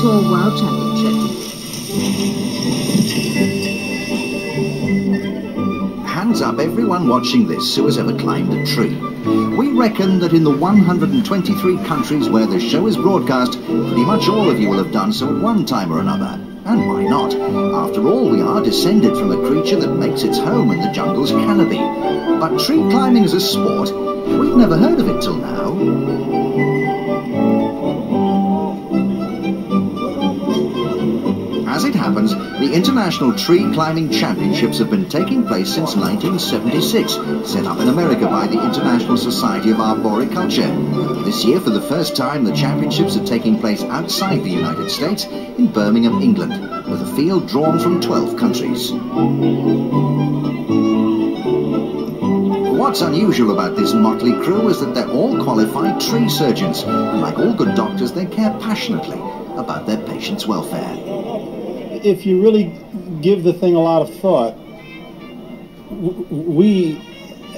Tour World Championship. Hands up everyone watching this who has ever climbed a tree. We reckon that in the 123 countries where the show is broadcast, pretty much all of you will have done so at one time or another. And why not? After all, we are descended from a creature that makes its home in the jungle's canopy. But tree climbing as a sport, we've never heard of it till now. As it happens, the International Tree Climbing Championships have been taking place since 1976, set up in America by the International Society of Arboriculture. This year, for the first time, the championships are taking place outside the United States, in Birmingham, England, with a field drawn from 12 countries. What's unusual about this motley crew is that they're all qualified tree surgeons, and like all good doctors, they care passionately about their patients' welfare. If you really give the thing a lot of thought, we,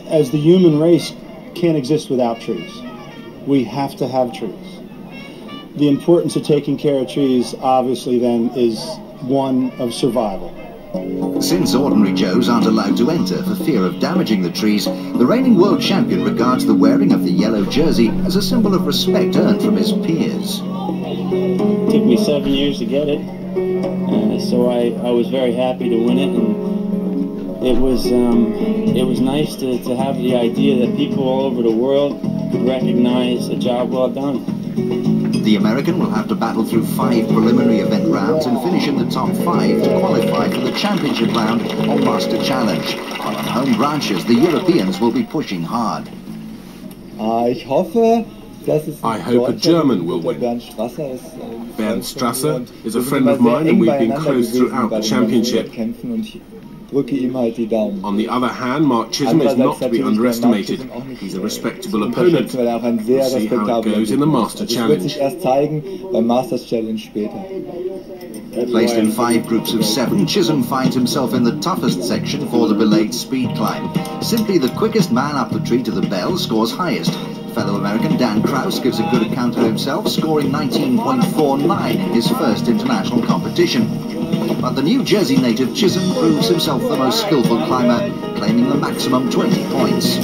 as the human race, can't exist without trees. We have to have trees. The importance of taking care of trees, obviously, then, is one of survival. Since ordinary Joes aren't allowed to enter for fear of damaging the trees, the reigning world champion regards the wearing of the yellow jersey as a symbol of respect earned from his peers. It took me 7 years to get it. So I was very happy to win it, and it was nice to have the idea that people all over the world could recognize a job well done. The American will have to battle through 5 preliminary event rounds and finish in the top 5 to qualify for the championship round or Master Challenge. While on home branches, the Europeans will be pushing hard. I hope a German will win. Bernd Strasser is a friend of mine and we've been close throughout the championship. On the other hand, Mark Chisholm is not to be underestimated. He's a respectable opponent. We'll see how it goes in the Master Challenge. Placed in 5 groups of 7, Chisholm finds himself in the toughest section for the belayed speed climb. Simply the quickest man up the tree to the bell scores highest. Fellow American Dan Kraus gives a good account of himself, scoring 19.49 in his first international competition. But the New Jersey native Chisholm proves himself the most skillful climber, claiming the maximum 20 points.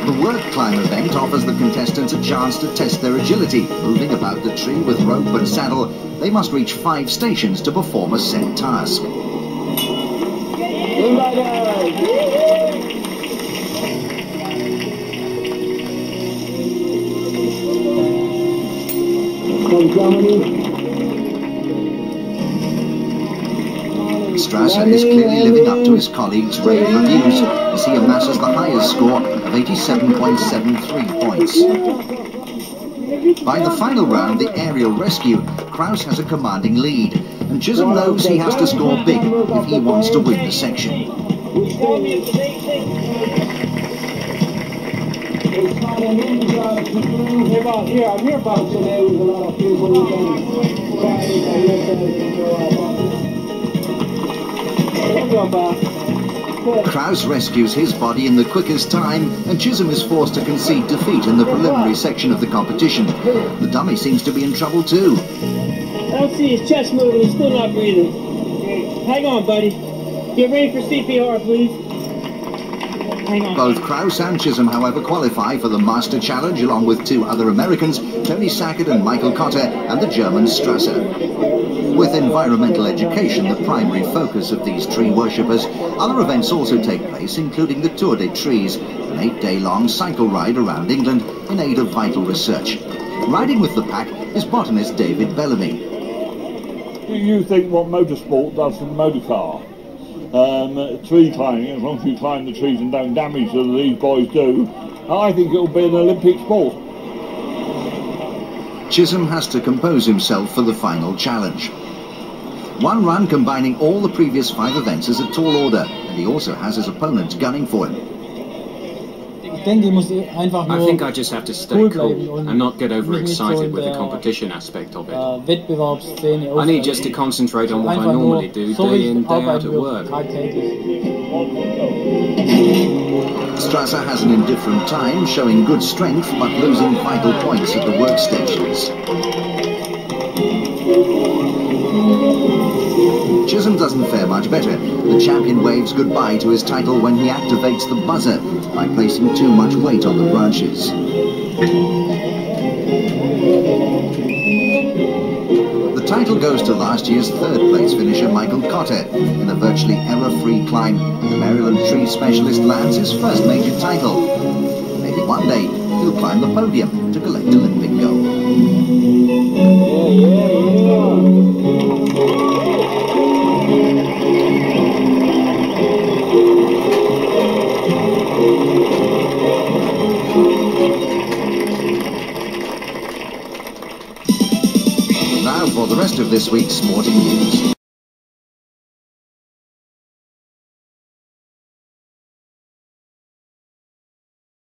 The work climb event offers the contestants a chance to test their agility. Moving about the tree with rope and saddle, they must reach 5 stations to perform a set task. Strasser is clearly living up to his colleagues' rave reviews as he amasses the highest score of 87.73 points. By the final round, the aerial rescue, Kraus has a commanding lead, and Chisholm knows he has to score big if he wants to win the section. Kraus rescues his body in the quickest time, and Chisholm is forced to concede defeat in the preliminary section of the competition. The dummy seems to be in trouble too. I don't see his chest moving, he's still not breathing. Hang on, buddy. Get ready for CPR, please. Hang on. Both Kraus and Chisholm, however, qualify for the Master Challenge along with 2 other Americans, Tony Sackett and Michael Cotter, and the German Strasser. With environmental education the primary focus of these tree worshippers, other events also take place, including the Tour des Trees, an 8-day-long cycle ride around England in aid of vital research. Riding with the pack is botanist David Bellamy. Do you think what motorsport does to the motor car? Tree climbing, as long as you climb the trees and don't damage as these boys do, I think it'll be an Olympic sport. Chisholm has to compose himself for the final challenge. One run combining all the previous 5 events is a tall order, and he also has his opponents gunning for him. I think I just have to stay cool and not get overexcited with the competition aspect of it. I need just to concentrate on what I normally do day in, day out at work. Strasser has an indifferent time, showing good strength but losing vital points at the workstations. Chisholm doesn't fare much better. The champion waves goodbye to his title when he activates the buzzer by placing too much weight on the branches. The title goes to last year's third-place finisher Michael Cotter. In a virtually error-free climb, the Maryland tree specialist lands his first major title. Maybe one day he'll climb the podium to collect Olympic gold. Now for the rest of this week's sporting news.